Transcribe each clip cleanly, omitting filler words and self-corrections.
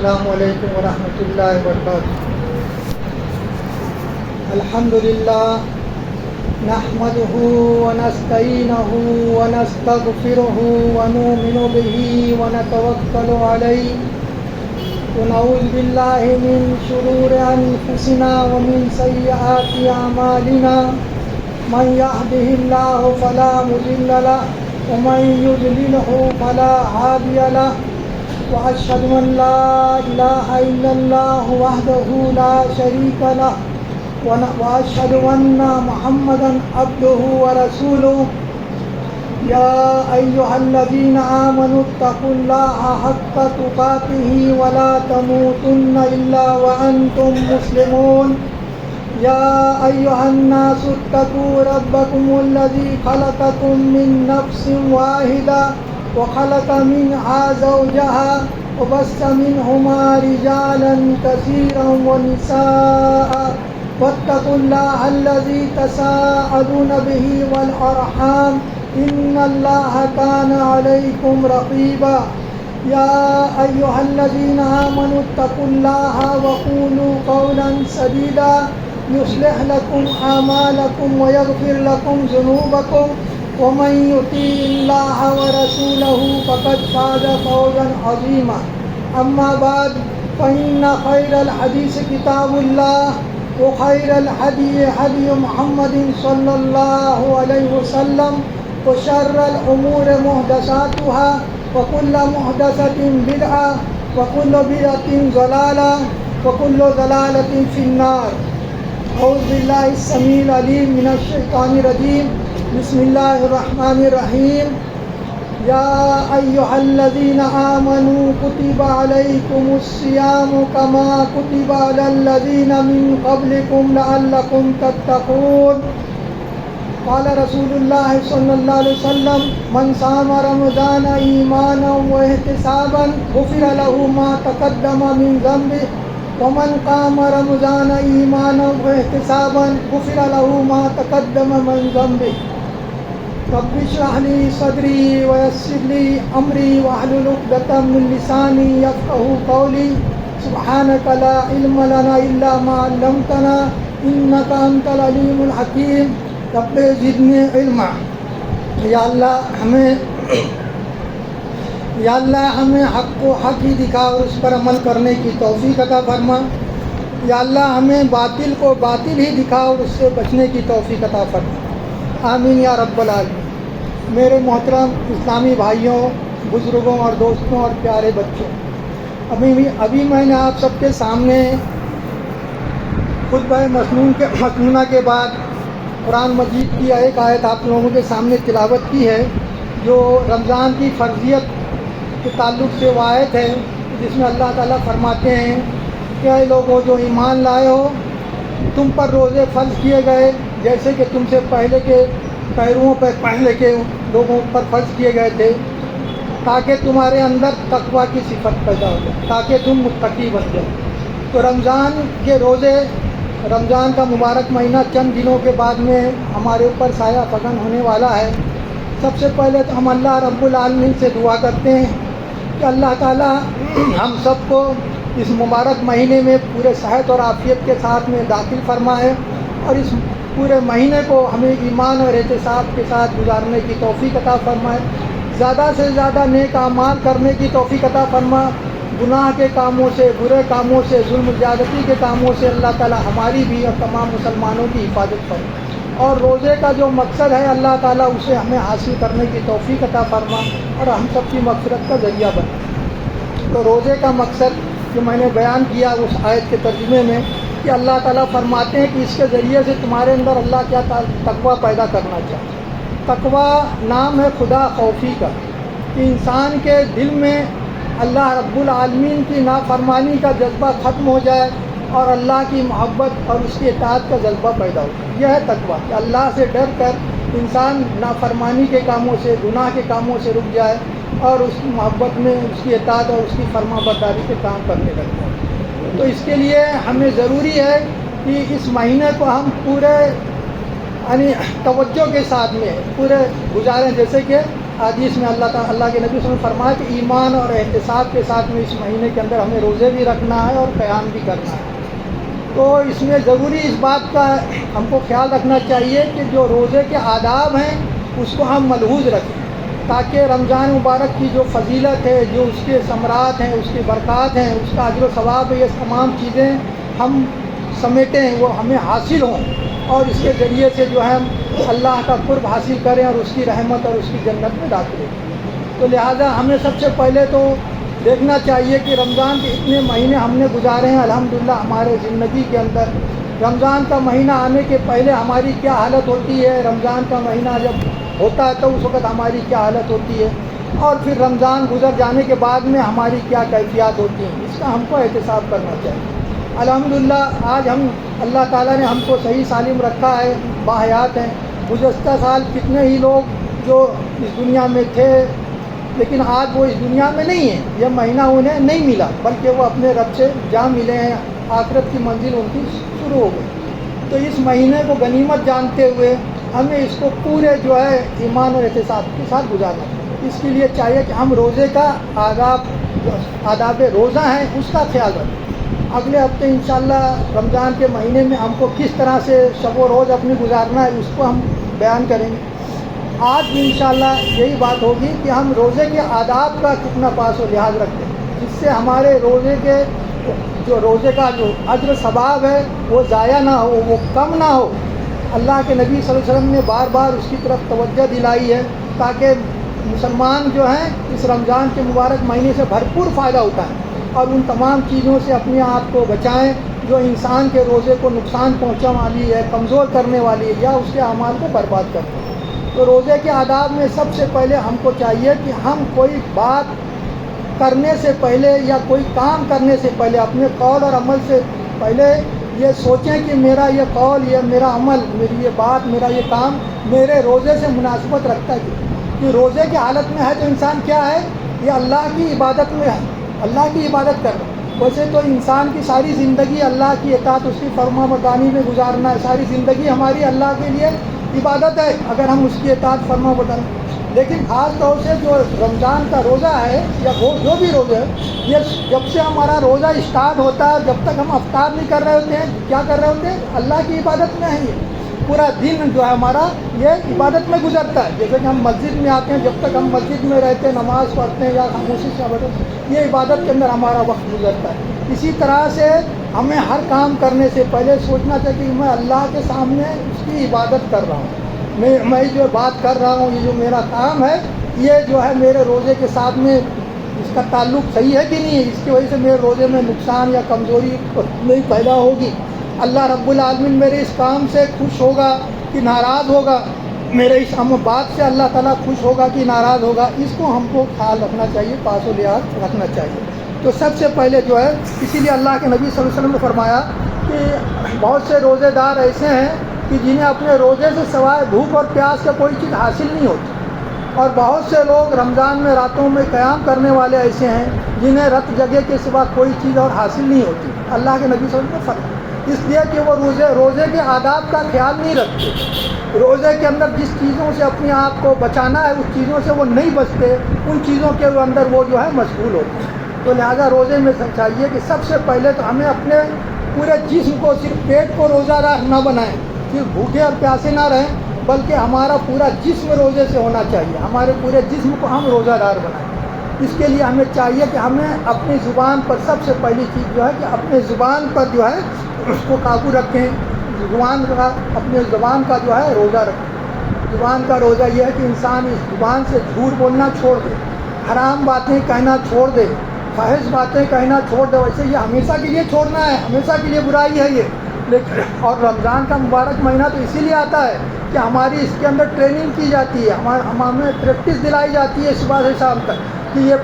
السلام علیکم ورحمۃ اللہ وبرکاتہ۔ الحمدللہ نحمده ونستعینه ونستغفره ونؤمن به ونتوکل علیہ ونعوذ باللہ من شرور انفسنا ومن سیئات اعمالنا من يهده اللہ فلا مضل له ومن يضلله فلا هادی له وأشهد أن لا إله إلا الله وحده لا شريك له وأشهد أن محمدا عبده ورسوله يا أيها الذين آمنوا اتقوا الله حق تقاته ولا تموتن إلا وأنتم مسلمون يا أيها الناس اتقوا ربكم الذي خلقكم من نفس واحدة وخلق منها زوجها وبث منهما رجالا كثيرا ونساء واتقوا الله الذي تساءلون به والأرحام إن الله كان عليكم رقيبا يا أيها الذين آمنوا اتقوا الله وقولوا قولا سديدا يصلح لكم أعمالكم ويغفر لكم ذنوبكم ومن يطيع الله ورسوله فقد فاز فوزا عظيما أما بعد فإن خير الحديث كتاب الله وخير الهدي هدي محمد صلى الله عليه وسلم وشر الأمور محدثاتها وكل محدثة بدعة وكل بدعة ضلالة وكل ضلالة في النار۔ اعوذ باللہ السمیع العلیم من الشیطان الرجیم، بسم اللہ الرحمن الرحیم۔ یا ایہا الذین آمنوا کتب علیکم الصیام کما کتب علی الذین من قبلکم لعلکم تتقون۔ قال رسول اللہ صلی اللہ علیہ وسلم من صام رمضان ایمانا واحتسابا غفر له ما تقدم من ذنبه ومن قام رمضان ایمانا واحتسابا غفر له ما تقدم من ذنبه۔ رب اشرح لي صدري ويسر لي امري واحلل عقدة من لساني يفقهوا قولي سبحانك لا علم لنا الا ما علمتنا انك انت العليم الحكيم رب زدنی علما۔ یا اللہ ہمیں حق کو حق ہی دکھا اور اس پر عمل کرنے کی توفیق عطا فرما۔ یا اللہ ہمیں باطل کو باطل ہی دکھا اور اس سے بچنے کی توفیق عطا فرما، آمین یا رب العالمین۔ میرے محترم اسلامی بھائیوں، بزرگوں اور دوستوں اور پیارے بچوں، ابھی میں نے آپ سب کے سامنے خطبہ مسنونہ کے بعد قرآن مجید کی ایک آیت آپ لوگوں کے سامنے تلاوت کی ہے، جو رمضان کی فرضیت کے تعلق سے وہ آیت ہے جس میں اللہ تعالیٰ فرماتے ہیں کہ اے لوگوں جو ایمان لائے ہو، تم پر روزے فرض کیے گئے جیسے کہ تم سے پہلے کے پہلے کے لوگوں پر فرض کیے گئے تھے، تاکہ تمہارے اندر تقویٰ کی صفت پیدا ہو جائے، تاکہ تم متقی بن جاؤ۔ تو رمضان کے روزے، رمضان کا مبارک مہینہ چند دنوں کے بعد میں ہمارے اوپر سایہ فگن ہونے والا ہے۔ سب سے پہلے تو ہم اللہ رب العالمین سے دعا کرتے ہیں کہ اللہ تعالیٰ ہم سب کو اس مبارک مہینے میں پورے صحت اور عافیت کے ساتھ میں داخل فرمائے، اور اس پورے مہینے کو ہمیں ایمان اور احتساب کے ساتھ گزارنے کی توفیق عطا فرمائے، زیادہ سے زیادہ نیک اعمال کرنے کی توفیق عطا فرما، گناہ کے کاموں سے، برے کاموں سے، ظلم زیادتی کے کاموں سے اللہ تعالیٰ ہماری بھی اور تمام مسلمانوں کی حفاظت فرما، اور روزے کا جو مقصد ہے اللہ تعالیٰ اسے ہمیں حاصل کرنے کی توفیق عطا فرما اور ہم سب کی مغفرت کا ذریعہ بنا۔ تو روزے کا مقصد جو میں نے بیان کیا اس آیت کے ترجمے میں کہ اللہ تعالیٰ فرماتے ہیں کہ اس کے ذریعے سے تمہارے اندر اللہ کیا تقویٰ پیدا کرنا چاہتے ہیں۔ تقویٰ نام ہے خدا خوفی کا، کہ انسان کے دل میں اللہ رب العالمین کی نافرمانی کا جذبہ ختم ہو جائے اور اللہ کی محبت اور اس کی اطاعت کا جذبہ پیدا ہو۔ یہ ہے تقویٰ، کہ اللہ سے ڈر کر انسان نافرمانی کے کاموں سے، گناہ کے کاموں سے رک جائے اور اس کی محبت میں اس کی اطاعت اور اس کی فرما برداری کے کام کرنے لگتا ہے۔ تو اس کے لیے ہمیں ضروری ہے کہ اس مہینے کو ہم پورے توجہ کے ساتھ میں پورے گزاریں، جیسے کہ حدیث میں اللہ کے نبی صلی اللہ علیہ وسلم فرمایا کہ ایمان اور احتساب کے ساتھ میں اس مہینے کے اندر ہمیں روزے بھی رکھنا ہے اور قیام بھی کرنا ہے۔ تو اس میں ضروری اس بات کا ہم کو خیال رکھنا چاہیے کہ جو روزے کے آداب ہیں اس کو ہم ملحوظ رکھیں، تاکہ رمضان مبارک کی جو فضیلت ہے، جو اس کے ثمرات ہیں، اس کی برکات ہیں، اس کا اجر و ثواب ہے، یہ تمام چیزیں ہم سمیٹیں، وہ ہمیں حاصل ہوں، اور اس کے ذریعے سے جو ہے ہم اللہ کا قرب حاصل کریں اور اس کی رحمت اور اس کی جنت میں داخل ہوں۔ تو لہٰذا ہمیں سب سے پہلے تو دیکھنا چاہیے کہ رمضان کے اتنے مہینے ہم نے گزارے ہیں الحمدللہ ہمارے زندگی کے اندر۔ رمضان کا مہینہ آنے کے پہلے ہماری کیا حالت ہوتی ہے، رمضان کا مہینہ جب ہوتا ہے تو اس وقت ہماری کیا حالت ہوتی ہے، اور پھر رمضان گزر جانے کے بعد میں ہماری کیا کیفیات ہوتی ہیں، اس کا ہم کو احتساب کرنا چاہیے۔ الحمدللہ آج ہم اللہ تعالیٰ نے ہم کو صحیح سالم رکھا ہے، باحیات ہیں۔ گزشتہ سال کتنے ہی لوگ جو اس دنیا میں تھے لیکن آج وہ اس دنیا میں نہیں ہیں، یہ مہینہ انہیں نہیں ملا، بلکہ وہ اپنے رب سے جا ملے ہیں، آخرت کی منزل ان کی شروع ہو گئی۔ تو اس مہینے کو غنیمت جانتے ہوئے ہمیں اس کو پورے جو ہے ایمان اور احتساب کے ساتھ گزارنا ہے۔ اس کے لیے چاہیے کہ ہم روزے کا آداب روزہ ہیں اس کا خیال رکھیں۔ اگلے ہفتے انشاءاللہ رمضان کے مہینے میں ہم کو کس طرح سے شب و روز اپنی گزارنا ہے اس کو ہم بیان کریں گے۔ آج بھی انشاءاللہ یہی بات ہوگی کہ ہم روزے کے آداب کا کتنا پاس و لحاظ رکھتے ہیں، جس سے ہمارے روزے کا جو اجر ثواب ہے وہ ضائع نہ ہو، وہ کم نہ ہو۔ اللہ کے نبی صلی اللہ علیہ وسلم نے بار بار اس کی طرف توجہ دلائی ہے تاکہ مسلمان جو ہیں اس رمضان کے مبارک مہینے سے بھرپور فائدہ اٹھائیں اور ان تمام چیزوں سے اپنے آپ کو بچائیں جو انسان کے روزے کو نقصان پہنچانے والی ہے، کمزور کرنے والی ہے یا اس کے اعمال کو برباد کرنے والی ہے۔ تو روزے کے آداب میں سب سے پہلے ہم کو چاہیے کہ ہم کوئی بات کرنے سے پہلے یا کوئی کام کرنے سے پہلے اپنے قول اور عمل سے پہلے یہ سوچیں کہ میرا یہ قول، یہ میرا عمل، میری یہ بات، میرا یہ کام میرے روزے سے مناسبت رکھتا ہے کہ روزے کی حالت میں ہے تو انسان کیا ہے، یہ اللہ کی عبادت میں ہے، اللہ کی عبادت کر رہا ہے۔ ویسے تو انسان کی ساری زندگی اللہ کی اطاعت، اس کی فرما برداری میں گزارنا ہے، ساری زندگی ہماری اللہ کے لیے عبادت ہے اگر ہم اس کی اطاعت فرما برداری۔ لیکن خاص طور سے جو رمضان کا روزہ ہے یا وہ جو بھی روزہ ہے، یہ جب سے ہمارا روزہ اسٹارٹ ہوتا ہے جب تک ہم افطار نہیں کر رہے ہوتے ہیں، کیا کر رہے ہوتے ہیں، اللہ کی عبادت میں ہے۔ یہ پورا دن جو ہے ہمارا یہ عبادت میں گزرتا ہے۔ جیسے کہ ہم مسجد میں آتے ہیں، جب تک ہم مسجد میں رہتے ہیں، نماز پڑھتے ہیں یا خاموشی سے عبادت، یہ عبادت کے اندر ہمارا وقت گزرتا ہے۔ اسی طرح سے ہمیں ہر کام کرنے سے پہلے سوچنا چاہیے کہ میں اللہ کے سامنے اس کی عبادت کر رہا ہوں، میں جو بات کر رہا ہوں، یہ جو میرا کام ہے، یہ جو ہے میرے روزے کے ساتھ میں اس کا تعلق صحیح ہے کہ نہیں ہے، اس کی وجہ سے میرے روزے میں نقصان یا کمزوری نہیں پیدا ہوگی، اللہ رب العالمین میرے اس کام سے خوش ہوگا کہ ناراض ہوگا، میرے اس بات سے اللہ تعالیٰ خوش ہوگا کہ ناراض ہوگا، اس کو ہم کو خیال رکھنا چاہیے، پاس و لحاظ رکھنا چاہیے۔ تو سب سے پہلے جو ہے اسی لیے اللہ کے نبی صلی اللہ علیہ وسلم نے فرمایا کہ بہت سے روزے دار ایسے ہیں کہ جنہیں اپنے روزے سے سوائے بھوک اور پیاس کا کوئی چیز حاصل نہیں ہوتی، اور بہت سے لوگ رمضان میں راتوں میں قیام کرنے والے ایسے ہیں جنہیں رت جگہ کے سوا کوئی چیز اور حاصل نہیں ہوتی۔ اللہ کے نبی صلی اللہ علیہ وسلم نے فرمایا اس لیے کہ وہ روزے کے آداب کا خیال نہیں رکھتے، روزے کے اندر جس چیزوں سے اپنے آپ کو بچانا ہے اس چیزوں سے وہ نہیں بچتے، ان چیزوں کے اندر وہ جو ہے مشغول ہوتے ہیں۔ تو لہٰذا روزے میں چاہیے کہ سب سے پہلے تو ہمیں اپنے پورے جسم کو، صرف پیٹ کو روزہ دار نہ بنائیں، صرف بھوکے اور پیاسے نہ رہیں، بلکہ ہمارا پورا جسم روزے سے ہونا چاہیے، ہمارے پورے جسم کو ہم روزہ دار بنائیں۔ اس کے لیے ہمیں چاہیے کہ ہمیں اپنی زبان پر سب سے پہلی چیز جو ہے کہ اپنے زبان پر جو ہے اس کو قابو رکھیں، اپنے زبان کا جو ہے روزہ رکھیں۔ زبان کا روزہ یہ ہے کہ انسان اس زبان سے جھوٹ بولنا چھوڑ دے، حرام باتیں کہنا چھوڑ دے، فحش باتیں کہنا چھوڑ دے۔ ویسے یہ ہمیشہ کے لیے چھوڑنا ہے، ہمیشہ کے لیے برائی ہے یہ، لیکن اور رمضان کا مبارک مہینہ تو اسی لیے آتا ہے کہ ہماری اس کے اندر ٹریننگ کی جاتی ہے، ہمیں پریکٹس دلائی جاتی ہے صبح سے شام تک کہ یہ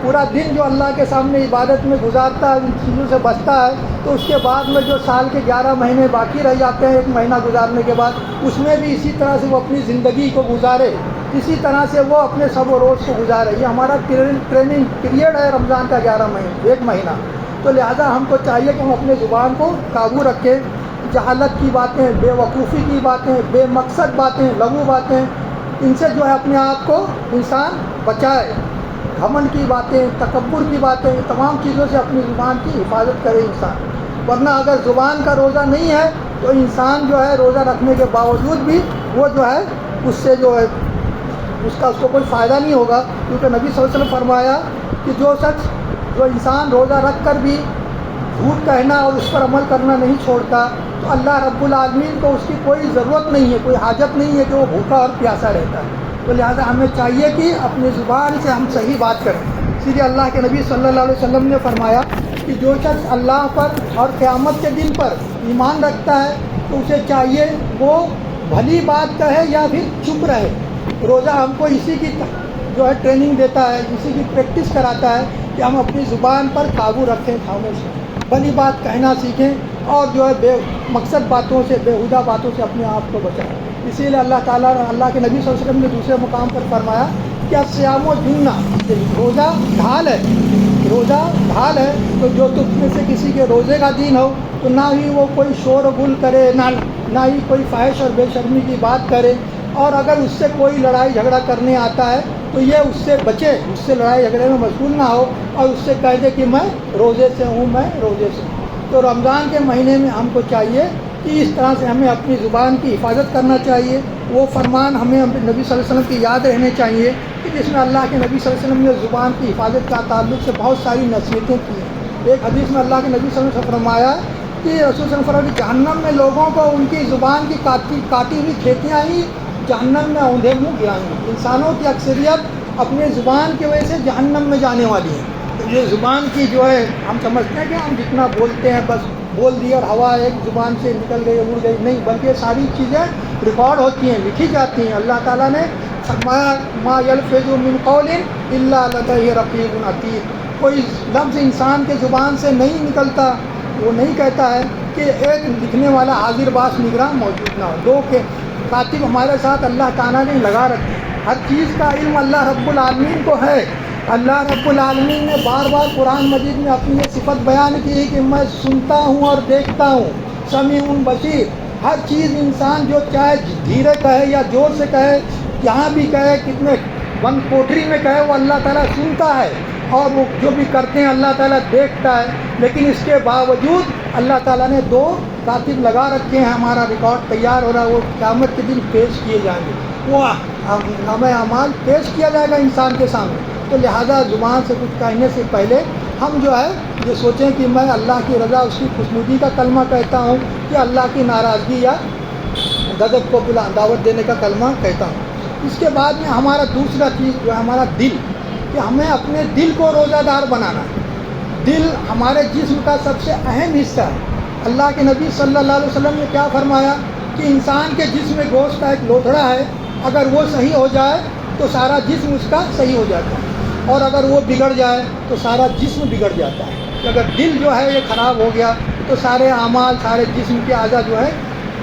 پورا دن جو اللہ کے سامنے عبادت میں گزارتا ہے، ان چیزوں سے بچتا ہے، تو اس کے بعد میں جو سال کے 11 مہینے باقی رہ جاتے ہیں ایک مہینہ گزارنے کے بعد، اس میں بھی اسی طرح سے وہ اپنی زندگی کو گزارے، اسی طرح سے وہ اپنے شب و روز کو گزارے۔ یہ ہمارا ٹریننگ پیریڈ ہے رمضان کا 11 مہینے، ایک مہینہ۔ تو لہٰذا ہم کو چاہیے کہ ہم اپنے زبان کو قابو رکھیں، جہالت کی باتیں، بے وقوفی کی باتیں، بے مقصد باتیں، لغو باتیں ان سے جو ہے اپنے آپ کو انسان بچائے. گھمنڈ کی باتیں، تکبر کی باتیں، تمام چیزوں سے اپنی زبان کی حفاظت کرے انسان. ورنہ اگر زبان کا روزہ نہیں ہے تو انسان جو ہے روزہ رکھنے کے باوجود بھی وہ جو ہے اس سے جو ہے اس کو کوئی فائدہ نہیں ہوگا. کیونکہ نبی صلی اللہ علیہ وسلم فرمایا کہ جو انسان روزہ رکھ کر بھی جھوٹ کہنا اور اس پر عمل کرنا نہیں چھوڑتا تو اللہ رب العالمین کو اس کی کوئی ضرورت نہیں ہے، کوئی حاجت نہیں ہے کہ وہ بھوکا اور پیاسا رہتا ہے. تو لہٰذا ہمیں چاہیے کہ اپنی زبان سے ہم صحیح بات کریں. اسی لیے اللہ کے نبی صلی اللہ علیہ وسلم نے فرمایا کہ جو شخص اللہ پر اور قیامت کے دن پر ایمان رکھتا ہے تو اسے چاہیے وہ بھلی بات کہے یا پھر چپ رہے. روزہ ہم کو اسی کی جو ہے ٹریننگ دیتا ہے، اسی کی پریکٹس کراتا ہے کہ ہم اپنی زبان پر قابو رکھیں، خاموش رہیں، بھلی بات کہنا سیکھیں اور جو ہے بے مقصد باتوں سے، بیہودہ باتوں سے اپنے آپ کو بچائیں. اسی لیے اللہ تعالیٰ، اللہ کے نبی صلی اللہ علیہ وسلم نے دوسرے مقام پر فرمایا کہ الصیام جنہ، روزہ ڈھال ہے، روزہ ڈھال ہے. تو جو تم میں سے کسی کے روزے کا دن ہو تو نہ ہی وہ کوئی شور و گل کرے، نہ ہی کوئی فحش اور بے شرمی کی بات کرے. اور اگر اس سے کوئی لڑائی جھگڑا کرنے آتا ہے تو یہ اس سے بچے، اس سے لڑائی جھگڑے میں مشغول نہ ہو اور اس سے کہہ دے کہ میں روزے سے ہوں، میں روزے سے ہوں. تو رمضان کے مہینے میں ہم کو چاہیے کہ اس طرح سے ہمیں اپنی زبان کی حفاظت کرنا چاہیے. وہ فرمان ہمیں نبی صلی اللہ علیہ وسلم کی یاد رہنے چاہیے کہ جس میں اللہ کے نبی صلی اللہ علیہ وسلم نے زبان کی حفاظت کا تعلق سے بہت ساری نصیحتیں کی ہیں. ایک حدیث میں اللہ کے نبی صلی اللہ علیہ وسلم نے فرمایا کہ رسول صلی اللہ علیہ وسلم کہ جہنم میں لوگوں کو ان کی زبان کی کاٹی ہوئی کھیتیاں ہی جہنم میں اوندھے منہ گرائیں گی. انسانوں کی اکثریت اپنے زبان کی وجہ سے جہنم میں جانے والی ہے. یہ زبان کی جو ہے ہم سمجھتے ہیں کہ ہم جتنا بولتے ہیں بس بول دی اور ہوا ایک زبان سے نکل گئی، اڑ گئی، نہیں، بلکہ ساری چیزیں ریکارڈ ہوتی ہیں، لکھی جاتی ہیں. اللہ تعالیٰ نے فرمایا ما یلفظ من قول الا لدیہ رقیب عتید. کوئی لفظ انسان کے زبان سے نہیں نکلتا، وہ نہیں کہتا ہے کہ ایک لکھنے والا حاضر باش نگراں موجود نہ ہو. دو کے کاتب ہمارے ساتھ اللہ تعالیٰ نے لگا رکھے. ہر چیز کا علم اللہ رب العالمین کو ہے. اللہ رب العالمین نے بار بار قرآن مجید میں اپنی یہ صفت بیان کی ہے کہ میں سنتا ہوں اور دیکھتا ہوں، سمیع بصیر. ہر چیز انسان جو چاہے دھیرے کہے یا زور سے کہے، جہاں بھی کہے، کتنے بند کوٹری میں کہے، وہ اللہ تعالیٰ سنتا ہے اور وہ جو بھی کرتے ہیں اللہ تعالیٰ دیکھتا ہے. لیکن اس کے باوجود اللہ تعالیٰ نے دو کاتب لگا رکھے ہیں. ہمارا ریکارڈ تیار ہو رہا ہے، وہ قیامت کے دن پیش کیے جائیں گے، وہ نامہ اعمال پیش کیا جائے گا انسان کے سامنے. تو لہذا زبان سے کچھ کہنے سے پہلے ہم جو ہے یہ سوچیں کہ میں اللہ کی رضا، اس کی خوشنودی کا کلمہ کہتا ہوں کہ اللہ کی ناراضگی یا غضب کو دعوت دینے کا کلمہ کہتا ہوں. اس کے بعد میں ہمارا دوسرا چیز جو ہے ہمارا دل، کہ ہمیں اپنے دل کو روزہ دار بنانا ہے. دل ہمارے جسم کا سب سے اہم حصہ ہے. اللہ کے نبی صلی اللہ علیہ وسلم نے کیا فرمایا کہ انسان کے جسم میں گوشت کا ایک لوتھڑا ہے، اگر وہ صحیح ہو جائے تو سارا جسم اس کا صحیح ہو جاتا ہے، اور اگر وہ بگڑ جائے تو سارا جسم بگڑ جاتا ہے. کہ اگر دل جو ہے یہ خراب ہو گیا تو سارے اعمال، سارے جسم کے اعضاء جو ہے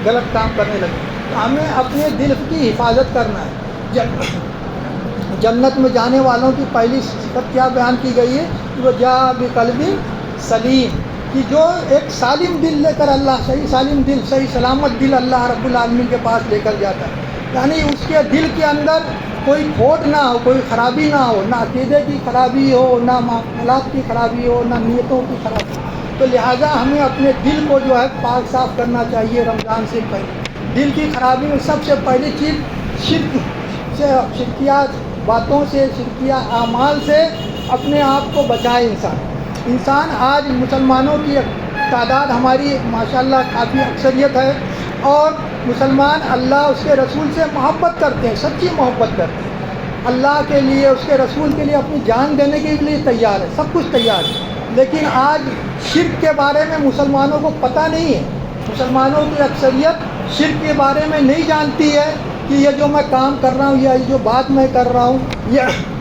غلط کام کرنے لگے. تو ہمیں اپنے دل کی حفاظت کرنا ہے. جنت میں جانے والوں کی پہلی صفت کیا بیان کی گئی ہے؟ وہ جا بقلب سلیم، کہ جو ایک سالم دل لے کر اللہ، صحیح سالم دل، صحیح سلامت دل اللہ رب العالمین کے پاس لے کر جاتا ہے. یعنی اس کے دل کے اندر کوئی کھوٹ نہ ہو، کوئی خرابی نہ ہو، نہ عقیدے کی خرابی ہو، نہ معاملات کی خرابی ہو، نہ نیتوں کی خرابی. تو لہٰذا ہمیں اپنے دل کو جو ہے پاک صاف کرنا چاہیے رمضان سے پہلے. دل کی خرابی میں سب سے پہلی چیز شرک سے، شرکیات باتوں سے، شرکیہ اعمال سے اپنے آپ کو بچائے انسان. آج مسلمانوں کی تعداد ہماری ماشاءاللہ کافی اکثریت ہے، اور مسلمان اللہ اس کے رسول سے محبت کرتے ہیں، سچی محبت کرتے ہیں. اللہ کے لیے، اس کے رسول کے لیے اپنی جان دینے کے لیے تیار ہے، سب کچھ تیار ہے. لیکن آج شرک کے بارے میں مسلمانوں کو پتہ نہیں ہے. مسلمانوں کی اکثریت شرک کے بارے میں نہیں جانتی ہے کہ یہ جو میں کام کر رہا ہوں یا یہ جو بات میں کر رہا ہوں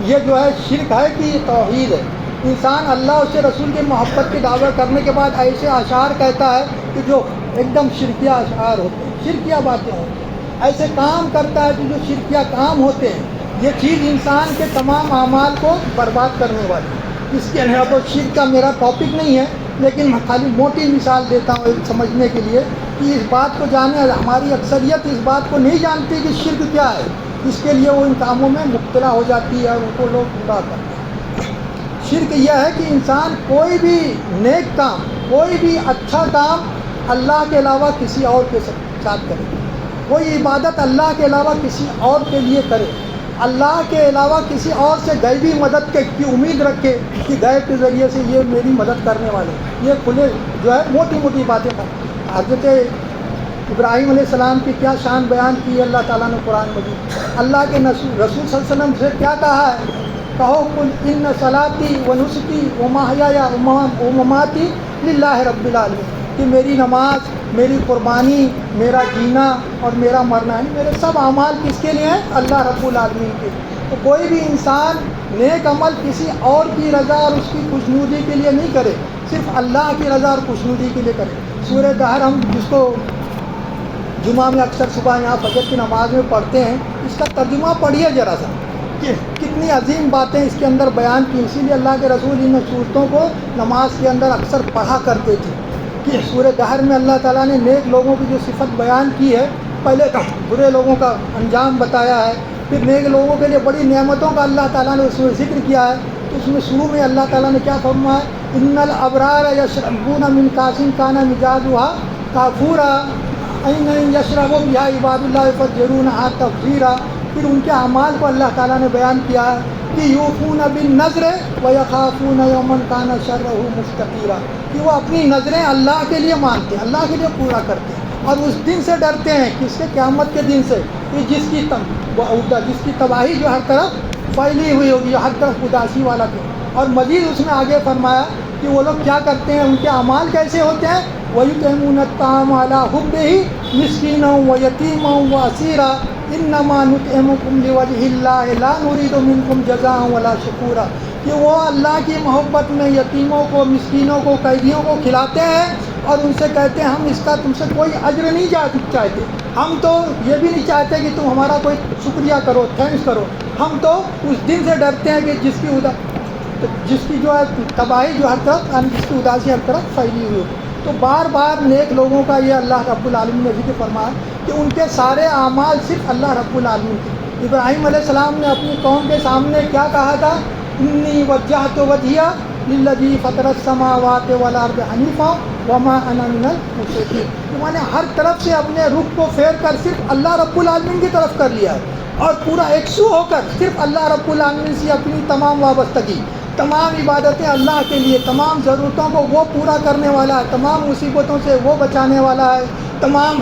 یہ جو ہے شرک ہے کہ یہ توحید ہے. انسان اللہ اس کے رسول کی محبت کی دعویٰ کرنے کے بعد ایسے اشعار کہتا ہے کہ جو ایک دم شرکیہ اشعار ہوتے ہیں، شرکیہ باتیں ہوتی ہیں، ایسے کام کرتا ہے کہ جو شرکیہ کام ہوتے ہیں. یہ چیز انسان کے تمام اعمال کو برباد کرنے والی ہے. اس کے علاوہ تو شرک کا میرا ٹاپک نہیں ہے، لیکن میں خالی موٹی مثال دیتا ہوں ایک سمجھنے کے لیے کہ اس بات کو جانے. ہماری اکثریت اس بات کو نہیں جانتی کہ شرک کیا ہے. اس کے لیے وہ ان کاموں میں مبتلا ہو جاتی ہے اور ان کو لوگ گمراہ کرتے ہیں۔ شرک یہ ہے کہ انسان کوئی بھی نیک کام، کوئی بھی اچھا کام اللہ کے علاوہ کسی اور کے ساتھ کرے، کوئی عبادت اللہ کے علاوہ کسی اور کے لیے کرے، اللہ کے علاوہ کسی اور سے غیبی مدد کی امید رکھے کہ غیب کے ذریعے سے یہ میری مدد کرنے والے، یہ کھلے جو ہے موٹی موٹی باتیں کریں۔ حضرت ابراہیم علیہ السلام کی کیا شان بیان کی ہے اللہ تعالیٰ نے قرآن مجید، اللہ کے رسول صلی اللہ علیہ وسلم سے کیا کہا ہے، کہو قل ان صلاتی و نسکی و محیایا و مماتی للہ رب العالمین، کہ میری نماز، میری قربانی، میرا جینا اور میرا مرنا ہے، میرے سب اعمال کس کے لیے ہیں؟ اللہ رب العالمین کے۔ تو کوئی بھی انسان نیک عمل کسی اور کی رضا اور اس کی خوشنودی کے لیے نہیں کرے، صرف اللہ کی رضا اور خوشنودی کے لیے کرے۔ سورہ دہر ہم جس کو جمعہ میں اکثر صبح یہاں فجر کی نماز میں پڑھتے ہیں، اس کا ترجمہ پڑھیے ذرا سا کہ کتنی عظیم باتیں اس کے اندر بیان کی۔ اسی لیے اللہ کے رسول ان صورتوں کو نماز کے اندر اکثر پڑھا کرتے تھے کہ سورہ دہر میں اللہ تعالیٰ نے نیک لوگوں کی جو صفت بیان کی ہے، پہلے برے لوگوں کا انجام بتایا ہے، پھر نیک لوگوں کے لیے بڑی نعمتوں کا اللہ تعالیٰ نے اس میں ذکر کیا ہے۔ تو اس میں شروع میں اللہ تعالیٰ نے کیا فرمایا ہے، ان الابرار یشربون من کاس کان مزاجها کافورا این یشرب بها عباد اللہ یفجرونها تفجیرا۔ پھر ان کے اعمال کو اللہ تعالیٰ نے بیان کیا ہے کہ یوفون بالنذر ویخافون یوما کان شرہ مستطیرا، کہ وہ اپنی نظریں اللہ کے لیے مانتے ہیں، اللہ کے لیے پورا کرتے ہیں، اور اس دن سے ڈرتے ہیں، کس سے؟ قیامت کے دن سے، کہ جس کی تباہی جو ہر طرف پھیلی ہوئی ہوگی، ہر طرف اداسی والا تھا۔ اور مزید اس میں آگے فرمایا کہ وہ لوگ کیا کرتے ہیں، ان کے اعمال کیسے ہوتے ہیں، وَيُطْعِمُونَ الطَّعَامَ عَلَىٰ حُبِّهِ مِسْكِينًا وَيَتِيمًا وَأَسِيرًا إِنَّمَا نُطْعِمُكُمْ لِوَجْهِ اللَّهِ لَا نُرِيدُ مِنكُمْ جَزَاءً وَلَا شُكُورًا، کہ وہ اللہ کی محبت میں یتیموں کو، مسکینوں کو، قیدیوں کو کھلاتے ہیں اور ان سے کہتے ہیں ہم اس کا تم سے کوئی اجر نہیں چاہتے، ہم تو یہ بھی نہیں چاہتے کہ تم ہمارا کوئی شکریہ کرو، تھینکس کرو، ہم تو اس دن سے ڈرتے ہیں کہ جس کی جو ہے تباہی جو ہر طرف، جس کی اداسی ہر طرف پھیلی ہوئی ہو۔ تو بار بار نیک لوگوں کا یہ اللہ رب العالمین نے ذکر فرمایا کہ ان کے سارے اعمال صرف اللہ رب العالمین کے۔ ابراہیم علیہ السلام نے اپنی قوم کے سامنے کیا کہا تھا، انی وجہت وجہی للذی فطر السماوات والارض حنیفا وما انا من المشرکین، میں نے ہر طرف سے اپنے رخ کو پھیر کر صرف اللہ رب العالمین کی طرف کر لیا ہے، اور پورا یکسو ہو کر صرف اللہ رب العالمین سے اپنی تمام وابستگی، تمام عبادتیں اللہ کے لیے، تمام ضرورتوں کو وہ پورا کرنے والا ہے، تمام مصیبتوں سے وہ بچانے والا ہے، تمام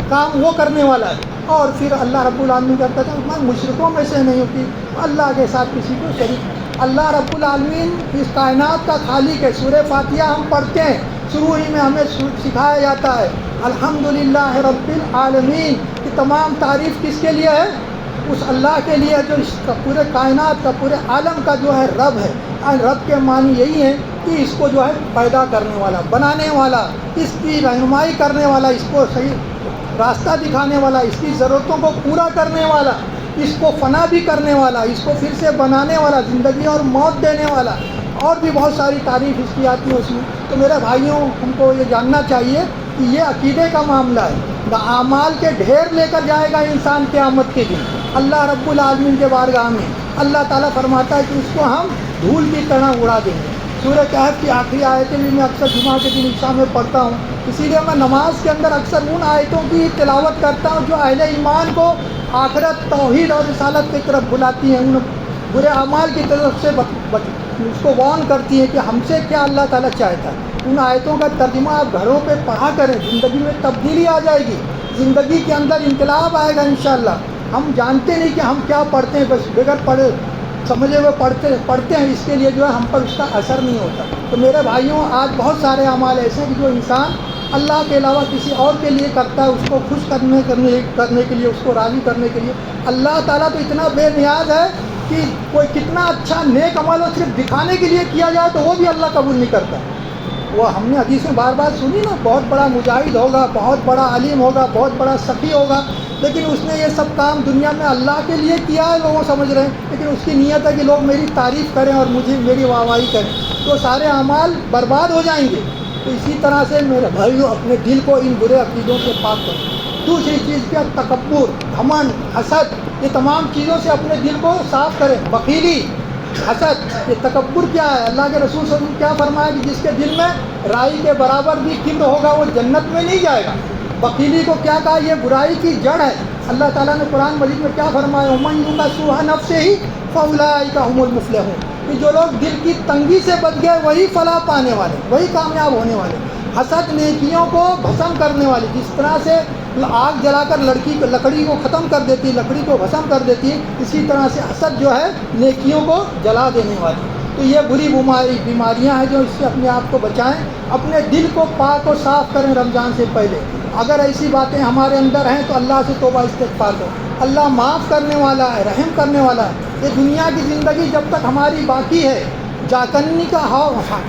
کام وہ کرنے والا ہے۔ اور پھر اللہ رب العالمین کرتا تھا میں مشرکوں میں سے نہیں ہوتی، اللہ کے ساتھ کسی کو شریک۔ اللہ رب العالمین اس کائنات کا خالق ہے۔ سورہ فاتحہ ہم پڑھتے ہیں، شروع ہی میں ہمیں سکھایا جاتا ہے الحمدللہ رب العالمین، کہ تمام تعریف کس کے لیے ہے؟ اس اللہ کے لیے جو اس کا پورے کائنات کا، پورے عالم کا جو ہے رب ہے۔ رب کے معنی یہی ہے کہ اس کو جو ہے پیدا کرنے والا، بنانے والا، اس کی رہنمائی کرنے والا، اس کو صحیح راستہ دکھانے والا، اس کی ضرورتوں کو پورا کرنے والا، اس کو فنا بھی کرنے والا، اس کو پھر سے بنانے والا، زندگی اور موت دینے والا، اور بھی بہت ساری تعریف اس کی آتی ہے اس میں۔ تو میرے بھائیوں، ہم کو یہ جاننا چاہیے کہ یہ عقیدے کا معاملہ ہے۔ اعمال کے ڈھیر لے کر جائے گا انسان قیامت کے دن اللہ رب العالمین کے بارگاہ میں۔ اللہ تعالیٰ فرماتا ہے کہ اس کو ہم دھول کی طرح اڑا دیں گے۔ سورہ کہف کی آخری آیتیں بھی میں اکثر جمعہ کے دن عشاء میں پڑھتا ہوں، اسی لیے میں نماز کے اندر اکثر ان آیتوں کی تلاوت کرتا ہوں جو اہل ایمان کو آخرت، توحید اور رسالت کی طرف بلاتی ہیں، ان برے اعمال کی طرف سے اس کو وارن کرتی ہیں کہ ہم سے کیا اللہ تعالیٰ چاہتا ہے۔ ان آیتوں کا ترجمہ آپ گھروں پہ پڑھا کریں، زندگی میں تبدیلی آ جائے گی، زندگی کے اندر انقلاب آئے گا انشاءاللہ۔ ہم جانتے نہیں کہ ہم کیا پڑھتے ہیں، بس بغیر پڑھے سمجھے ہوئے پڑھتے ہیں، اس کے لیے جو ہے ہم پر اس کا اثر نہیں ہوتا۔ تو میرے بھائیوں، آج بہت سارے اعمال ایسے ہیں کہ جو انسان اللہ کے علاوہ کسی اور کے لیے کرتا ہے، اس کو خوش کرنے کے لیے، اس کو راضی کرنے کے لیے۔ اللہ تعالیٰ تو اتنا بے نیاز ہے کہ کوئی کتنا اچھا نیک عمل ہو، صرف دکھانے کے لیے کیا جائے تو وہ بھی اللہ قبول نہیں کرتا۔ وہ ہم نے حدیث میں بار بار سنی نا، بہت بڑا مجاہد ہوگا، بہت بڑا عالم ہوگا، بہت بڑا سخی ہوگا، لیکن اس نے یہ سب کام دنیا میں اللہ کے لیے کیا ہے، لوگوں سمجھ رہے ہیں، لیکن اس کی نیت ہے کہ لوگ میری تعریف کریں اور مجھے میری واہواہی کریں، تو سارے اعمال برباد ہو جائیں گے۔ تو اسی طرح سے میرے بھائیوں، اپنے دل کو ان برے عقیدوں سے پاک کریں۔ دوسری چیز کیا؟ تکبر، گھمنڈ، حسد، یہ تمام چیزوں سے اپنے دل کو صاف کریں. بخیلی، حسد، یہ تکبر کیا ہے؟ اللہ کے رسول صلی اللہ علیہ وسلم کیا فرمایا کہ جس کے دل میں رائی کے برابر بھی کبر ہوگا وہ جنت میں نہیں جائے گا. بخیلی کو کیا کہا؟ یہ برائی کی جڑ ہے. اللہ تعالیٰ نے قرآن مجید میں کیا فرمایا؟ وَمَن یُوقَ شُحَّ نَفْسِهِ فَأُولَٰئِکَ هُمُ الْمُفْلِحُونَ، کہ جو لوگ دل کی تنگی سے بچ گئے وہی فلاح پانے والے، وہی کامیاب ہونے والے. حسد نیکیوں کو بھسم کرنے والی، جس طرح سے آگ جلا کر لکڑی کو ختم کر دیتی، لکڑی کو بھسم کر دیتی، اسی طرح سے حسد جو ہے نیکیوں کو جلا دینے والی. تو یہ بری بیماریاں ہیں جو اس سے اپنے آپ کو بچائیں. اپنے دل کو پاک و صاف کریں رمضان سے پہلے. اگر ایسی باتیں ہمارے اندر ہیں تو اللہ سے توبہ استغفار کرو. اللہ معاف کرنے والا ہے، رحم کرنے والا ہے. یہ دنیا کی زندگی جب تک ہماری باقی ہے، جاکنی کا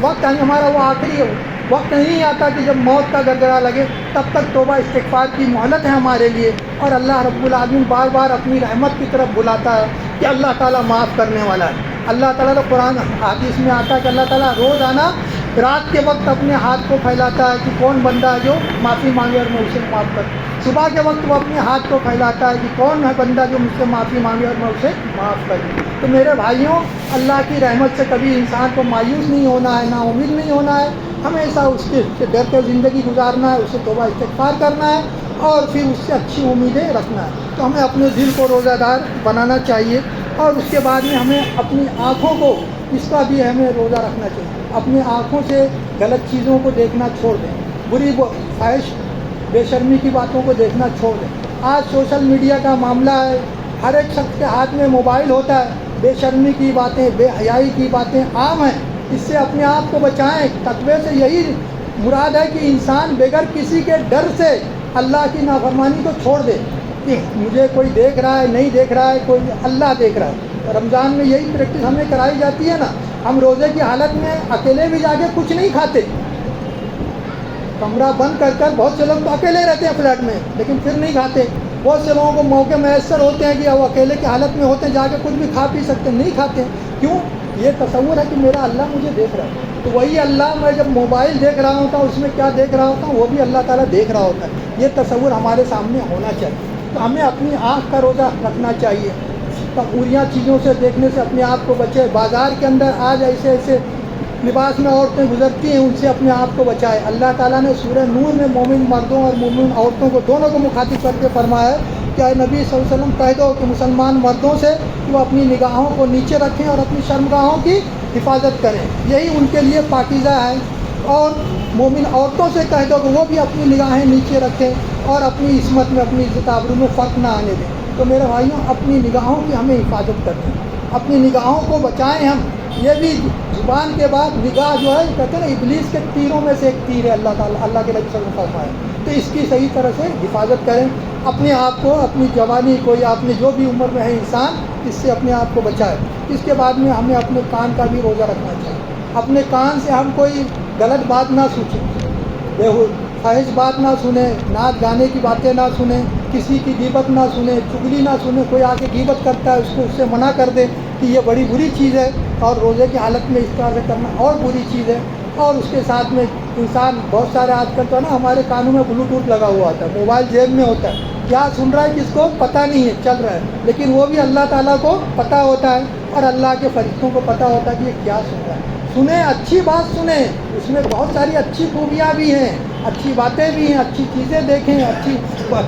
وقت ہے ہمارا، وہ آخری وقت نہیں آتا کہ جب موت کا گرگرا لگے، تب تک توبہ استغفار کی مہلت ہے ہمارے لیے. اور اللہ رب العالمین بار بار اپنی رحمت کی طرف بلاتا ہے کہ اللہ تعالیٰ معاف کرنے والا ہے. اللہ تعالیٰ تو قرآن حدیث میں آتا ہے کہ اللہ تعالیٰ روزانہ رات کے وقت اپنے ہاتھ کو پھیلاتا ہے کہ کون بندہ ہے جو معافی مانگے اور میں اسے معاف کر. صبح کے وقت وہ اپنے ہاتھ کو پھیلاتا ہے کہ کون ہے بندہ جو مجھ سے معافی مانگے اور میں اسے معاف کروں. تو میرے بھائیوں، اللہ کی رحمت سے کبھی انسان کو مایوس نہیں ہونا ہے، نا امید نہیں ہونا ہے. ہمیشہ اس کے ڈر کے زندگی گزارنا ہے، اسے توبہ استغفار کرنا ہے اور پھر اس سے اچھی امیدیں رکھنا ہے. تو ہمیں اپنے دل کو روزہ دار بنانا چاہیے. اور اس کے بعد میں ہمیں اپنی آنکھوں کو، اس کا بھی ہمیں روزہ رکھنا چاہیے. اپنی آنکھوں سے غلط چیزوں کو دیکھنا چھوڑ دیں، بری خواہش، بے شرمی کی باتوں کو دیکھنا چھوڑ دیں. آج سوشل میڈیا کا معاملہ ہے، ہر ایک شخص کے ہاتھ میں موبائل ہوتا ہے. بے شرمی کی باتیں، بے حیائی کی باتیں عام ہیں. اس سے اپنے آپ کو بچائیں. تقوی سے یہی مراد ہے کہ انسان بغیر کسی کے ڈر سے اللہ کی نافرمانی کو چھوڑ دے کہ مجھے کوئی دیکھ رہا ہے نہیں دیکھ رہا ہے، کوئی اللہ دیکھ رہا ہے. رمضان میں یہی پریکٹس ہمیں کرائی جاتی ہے نا. ہم روزے کی حالت میں اکیلے بھی جا کے کچھ نہیں کھاتے، کمرہ بند کر بہت سے لوگ تو اکیلے رہتے ہیں فلیٹ میں لیکن پھر نہیں کھاتے. بہت سے لوگوں کو موقع میسر ہوتے ہیں کہ وہ اکیلے کی حالت میں ہوتے ہیں، جا کے کچھ بھی کھا پی سکتے ہیں، نہیں کھاتے. کیوں؟ یہ تصور ہے کہ میرا اللہ مجھے دیکھ رہا ہے. تو وہی اللہ میں جب موبائل دیکھ رہا ہوتا ہوں، اس میں کیا دیکھ رہا ہوتا ہوں، وہ بھی اللہ تعالیٰ دیکھ رہا ہوتا ہے. یہ تصور ہمارے سامنے ہونا چاہیے. تو ہمیں اپنی آنکھ کا روزہ رکھنا چاہیے. تموریاں چیزوں سے دیکھنے سے اپنے آپ کو بچے. بازار کے اندر آج ایسے ایسے لباس میں عورتیں گزرتی ہیں، ان سے اپنے آپ کو بچائے. اللہ تعالیٰ نے سورہ نور میں مومن مردوں اور مومن عورتوں کو دونوں کو مخاطب کر کے فرمایا ہے کہ اے نبی صلی اللہ علیہ وسلم کہہ دو کہ مسلمان مردوں سے وہ اپنی نگاہوں کو نیچے رکھیں اور اپنی شرمگاہوں کی حفاظت کریں، یہی ان کے لیے پاکیزہ ہے. اور مومن عورتوں سے کہہ دو کہ وہ بھی اپنی نگاہیں نیچے رکھیں اور اپنی عصمت میں، اپنی عزت آبرو میں فرق نہ آنے دیں. تو میرے بھائیوں، اپنی نگاہوں کی ہمیں حفاظت کریں، اپنی نگاہوں کو بچائیں. ہم یہ بھی زبان کے بعد نگاہ جو ہے کہتے ہیں نا ابلیس کے تیروں میں سے ایک تیر ہے، اللہ تعالیٰ اللہ کے نبی صلی اللہ علیہ وسلم فرمایا. تو اس کی صحیح طرح سے حفاظت کریں. اپنے آپ کو، اپنی جوانی کو یا اپنے جو بھی عمر میں ہے انسان، اس سے اپنے آپ کو بچائے. اس کے بعد میں ہمیں اپنے کان کا بھی روزہ رکھنا چاہیے. اپنے کان سے ہم کوئی غلط بات نہ سوچیں، خواہش بات نہ سنیں، نعت گانے کی باتیں نہ سنیں، کسی کی غیبت نہ سنیں، چغلی نہ سنیں. کوئی آ کے غیبت کرتا ہے اس کو اس سے منع کر دے کہ یہ بڑی بری چیز ہے، اور روزے کی حالت میں اس طرح سے کرنا اور بری چیز ہے. اور اس کے ساتھ میں انسان بہت سارے آج کل تو ہے نا ہمارے کانوں میں بلوٹوتھ لگا ہوا ہوتا ہے، موبائل جیب میں ہوتا ہے، کیا سن رہا ہے کس کو پتہ نہیں ہے، چل رہا ہے. لیکن وہ بھی اللہ تعالیٰ کو پتہ ہوتا ہے اور اللہ کے فرشتوں کو پتہ ہوتا ہے کہ یہ کیا سن رہا ہے. سنیں، اچھی بات سنیں، اس میں بہت ساری اچھی خوبیاں بھی ہیں، اچھی باتیں بھی ہیں، اچھی چیزیں دیکھیں، اچھی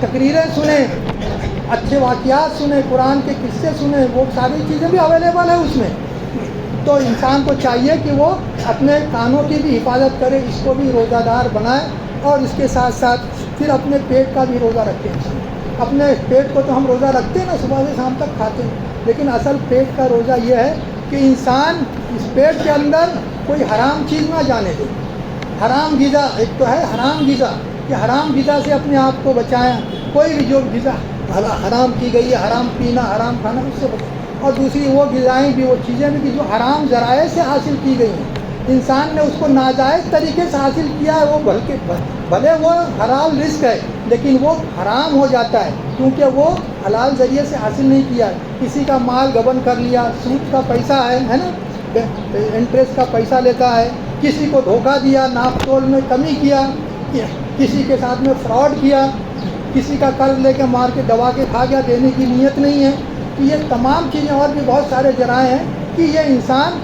تقریریں سنیں، اچھے واقعات سنیں، قرآن کے قصے سنیں، وہ ساری چیزیں بھی اویلیبل ہیں اس میں. تو انسان کو چاہیے کہ وہ اپنے کانوں کی بھی حفاظت کرے، اس کو بھی روزہ دار بنائے. اور اس کے ساتھ ساتھ پھر اپنے پیٹ کا بھی روزہ رکھیں. اپنے پیٹ کو تو ہم روزہ رکھتے ہیں نا، صبح سے شام تک کھاتے ہیں، لیکن اصل پیٹ کا روزہ یہ ہے کہ انسان اس پیٹ کے اندر کوئی حرام چیز نہ جانے دے. حرام غذا، ایک تو ہے حرام غذا کہ حرام غذا سے اپنے آپ کو بچائیں. کوئی بھی جو غذا حرام کی گئی ہے، حرام پینا، حرام کھانا، اس سے بچائیں. اور دوسری وہ غذائیں بھی، وہ چیزیں بھی کہ جو حرام ذرائع سے حاصل کی گئی ہیں، انسان نے اس کو ناجائز طریقے سے حاصل کیا ہے، وہ بھلے وہ حلال رزق ہے لیکن وہ حرام ہو جاتا ہے کیونکہ وہ حلال ذریعے سے حاصل نہیں کیا ہے. کسی کا مال گبن کر لیا، سود کا پیسہ ہے نا، انٹرسٹ کا پیسہ لیتا ہے، کسی کو دھوکہ دیا، ناپ تول میں کمی کیا، کسی کے ساتھ میں فراڈ کیا، کسی کا قرض لے کے مار کے دبا کے کھا گیا، دینے کی نیت نہیں ہے، کہ یہ تمام چیزیں اور بھی بہت سارے ذرائع ہیں کہ یہ انسان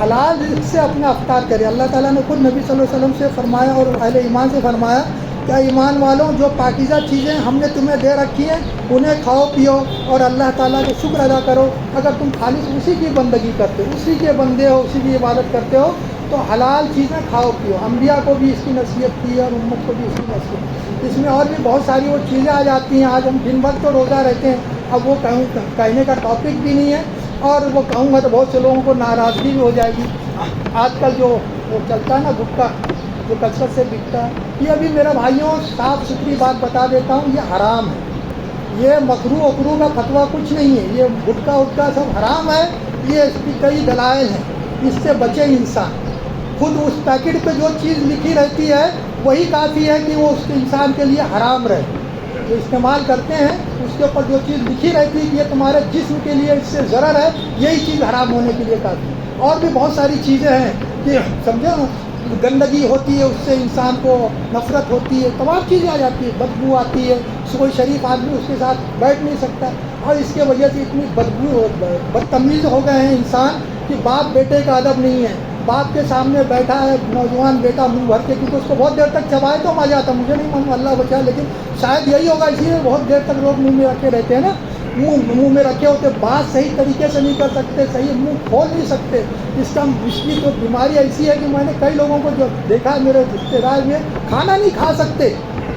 حلال رزق سے اپنا افطار کرے۔ اللہ تعالیٰ نے خود نبی صلی اللہ علیہ وسلم سے فرمایا اور اہل ایمان سے فرمایا کہ ایمان والوں، جو پاکیزہ چیزیں ہم نے تمہیں دے رکھی ہیں انہیں کھاؤ پیو اور اللہ تعالیٰ کا شکر ادا کرو۔ اگر تم خالص اسی کی بندگی کرتے ہو، اسی کے بندے ہو، اسی کی عبادت کرتے ہو تو حلال چیزیں کھاؤ پیو۔ انبیاء کو بھی اس کی نصیحت کی اور امت کو بھی اس کی نصیحت۔ اس میں اور بھی بہت ساری وہ چیزیں آ جاتی ہیں۔ آج ہم دن بھر تو روزہ رہتے ہیں، اب وہ کہنے کا ٹاپک بھی نہیں ہے، اور وہ کہوں گا تو بہت سے لوگوں کو ناراضگی بھی ہو جائے گی۔ آج کل جو وہ چلتا ہے نا گٹکا، جو کثرت سے بکتا ہے، یہ ابھی میرے بھائیوں صاف ستھری بات بتا دیتا ہوں، یہ حرام ہے۔ یہ مکروہ اکروہ کا فتویٰ کچھ نہیں ہے، یہ گٹکا وٹکا سب حرام ہے۔ یہ اس کی کئی دلائل ہیں، اس سے بچے انسان۔ خود اس پیکٹ پہ جو چیز لکھی رہتی ہے وہی کافی ہے کہ وہ اس کے انسان کے لیے حرام رہے۔ جو استعمال کرتے ہیں اس کے اوپر جو چیز لکھی رہتی ہے کہ یہ تمہارے جسم کے لیے اس سے ضرر ہے، یہی چیز حرام ہونے کے لیے کافی ہے۔ اور بھی بہت ساری چیزیں ہیں کہ سمجھے نا، گندگی ہوتی ہے، اس سے انسان کو نفرت ہوتی ہے، تمام چیزیں آ جاتی ہے، بدبو آتی ہے، کوئی شریف آدمی اس کے ساتھ بیٹھ نہیں سکتا، اور اس کے وجہ سے اتنی بدتمیز ہو گئے ہیں انسان کہ باپ بیٹے کا ادب نہیں ہے۔ باپ کے سامنے بیٹھا ہے نوجوان بیٹا منہ بھر کے، کیونکہ اس کو بہت دیر تک چبائے تو مزہ آتا، مجھے نہیں معلوم اللہ بچا، لیکن شاید یہی ہوگا، اسی لیے بہت دیر تک لوگ منہ میں رکھے رہتے ہیں نا، منہ میں رکھے ہوتے، بات صحیح طریقے سے نہیں کر سکتے، صحیح منہ کھول نہیں سکتے۔ اس کی تو بیماری ایسی ہے کہ میں نے کئی لوگوں کو جو دیکھا ہے میرے رشتے دار میں، کھانا نہیں کھا سکتے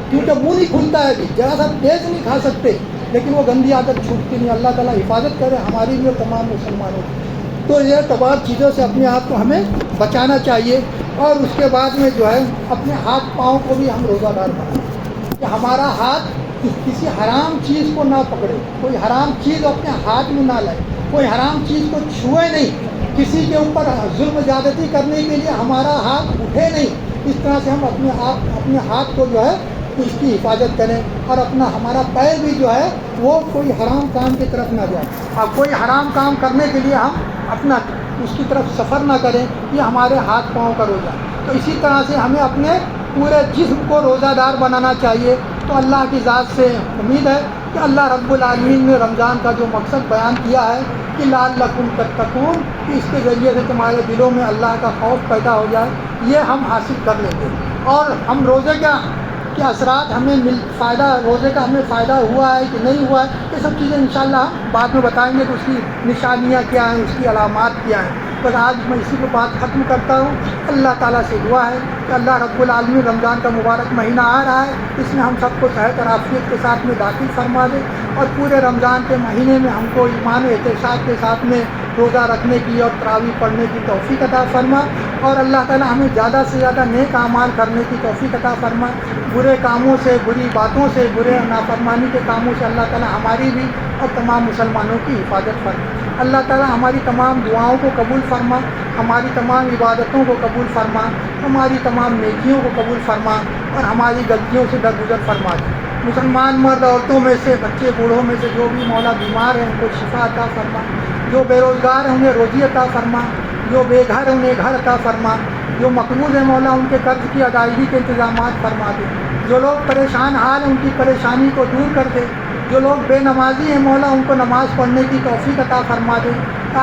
کیونکہ منہ نہیں کھلتا ہے، ابھی ذرا سا تیز نہیں کھا سکتے، لیکن وہ گندی عادت چھوٹتی نہیں۔ اللہ تعالیٰ حفاظت کرے ہماری بھی اور تمام مسلمانوں کی۔ تو یہ تمام چیزوں سے اپنے آپ کو ہمیں بچانا چاہیے، اور اس کے بعد میں جو ہے اپنے ہاتھ پاؤں کو بھی ہم روزہ دار بنائیں کہ ہمارا ہاتھ کسی حرام چیز کو نہ پکڑے، کوئی حرام چیز اپنے ہاتھ میں نہ لائے، کوئی حرام چیز کو چھوئے نہیں، کسی کے اوپر ظلم زیادتی کرنے کے لیے ہمارا ہاتھ اٹھے نہیں۔ اس طرح سے ہم اپنے ہاتھ کو جو ہے اس کی حفاظت کریں، اور ہمارا پیر بھی جو ہے وہ کوئی حرام کام کی طرف نہ جائے، اور کوئی حرام کام کرنے کے لیے ہم اس کی طرف سفر نہ کریں، یہ ہمارے ہاتھ پاؤں کا روزہ۔ تو اسی طرح سے ہمیں اپنے پورے جسم کو روزہ دار بنانا چاہیے۔ تو اللہ کی ذات سے امید ہے کہ اللہ رب العالمین نے رمضان کا جو مقصد بیان کیا ہے کہ لعلکم تتقون، کہ اس کے ذریعے سے تمہارے دلوں میں اللہ کا خوف پیدا ہو جائے، یہ ہم حاصل کر لیں گے۔ اور ہم روزے کے اثرات روزے کا ہمیں فائدہ ہوا ہے کہ نہیں ہوا ہے، یہ سب چیزیں انشاءاللہ ہم بعد میں بتائیں گے کہ اس کی نشانیاں کیا ہیں، اس کی علامات کیا ہیں۔ بس آج میں اسی کو بات ختم کرتا ہوں۔ اللہ تعالیٰ سے دعا ہے کہ اللہ رب العالمین رمضان کا مبارک مہینہ آ رہا ہے، اس میں ہم سب کو صحت اور عافیت کے ساتھ میں داخل فرما دے، اور پورے رمضان کے مہینے میں ہم کو ایمان و احتساب کے ساتھ میں روزہ رکھنے کی اور تراویح پڑھنے کی توفیق عطا فرما، اور اللہ تعالیٰ ہمیں زیادہ سے زیادہ نیک اعمال کرنے کی توفیق عطا فرما۔ برے کاموں سے، بری باتوں سے، برے نافرمانی کے کاموں سے اللہ تعالیٰ ہماری بھی اور تمام مسلمانوں کی حفاظت فرما۔ اللہ تعالیٰ ہماری تمام دعاؤں کو قبول فرما، ہماری تمام عبادتوں کو قبول فرما، ہماری تمام نیکیوں کو قبول فرما، اور ہماری غلطیوں سے درگزر فرما دے۔ مسلمان مرد عورتوں میں سے، بچے بوڑھوں میں سے جو بھی مولا بیمار ہیں ان کو شفا عطا فرما، جو بے روزگار ہیں انہیں روزی عطا فرما، جو بے گھر انہیں گھر عطا فرما، جو مقروض ہیں مولا ان کے قرض کی ادائیگی کے انتظامات فرما دے، جو لوگ پریشان حال ہیں ان کی پریشانی کو دور کر دے، جو لوگ بے نمازی ہیں مولا ان کو نماز پڑھنے کی توفیق عطا فرما دے۔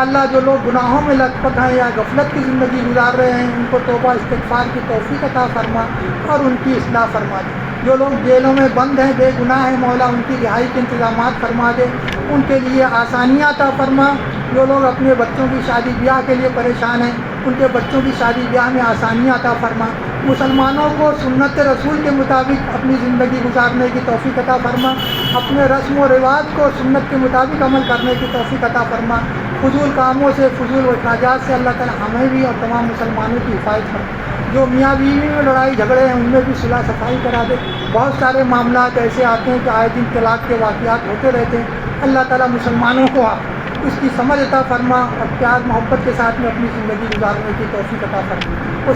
اللہ جو لوگ گناہوں میں لت پت ہیں یا غفلت کی زندگی گزار رہے ہیں ان کو توبہ استغفار کی توفیق عطا فرما اور ان کی اصلاح فرما دے۔ جو لوگ جیلوں میں بند ہیں بے گناہ ہیں مولا ان کی رہائی کے انتظامات فرما دے، ان کے لیے آسانیاں عطا فرما۔ جو لوگ اپنے بچوں کی شادی بیاہ کے لیے پریشان ہیں ان کے بچوں کی شادی بیاہ میں آسانیاں عطا فرما۔ مسلمانوں کو سنت رسول کے مطابق اپنی زندگی گزارنے کی توفیق عطا فرما، اپنے رسم و رواج کو سنت کے مطابق عمل کرنے کی توفیق عطا فرما۔ فضول کاموں سے، فضول اخراجات سے اللہ تعالیٰ ہمیں بھی اور تمام مسلمانوں کی حفاظت فرما۔ جو میاں بیوی میں لڑائی جھگڑے ہیں ان میں بھی صلح صفائی کرا دے۔ بہت سارے معاملات ایسے آتے ہیں کہ آئے دن طلاق کے واقعات ہوتے رہتے ہیں، اللہ تعالیٰ مسلمانوں کو اس کی سمجھ عطا فرما اور پیار محبت کے ساتھ میں اپنی زندگی گزارنے کی توفیق عطا فرما۔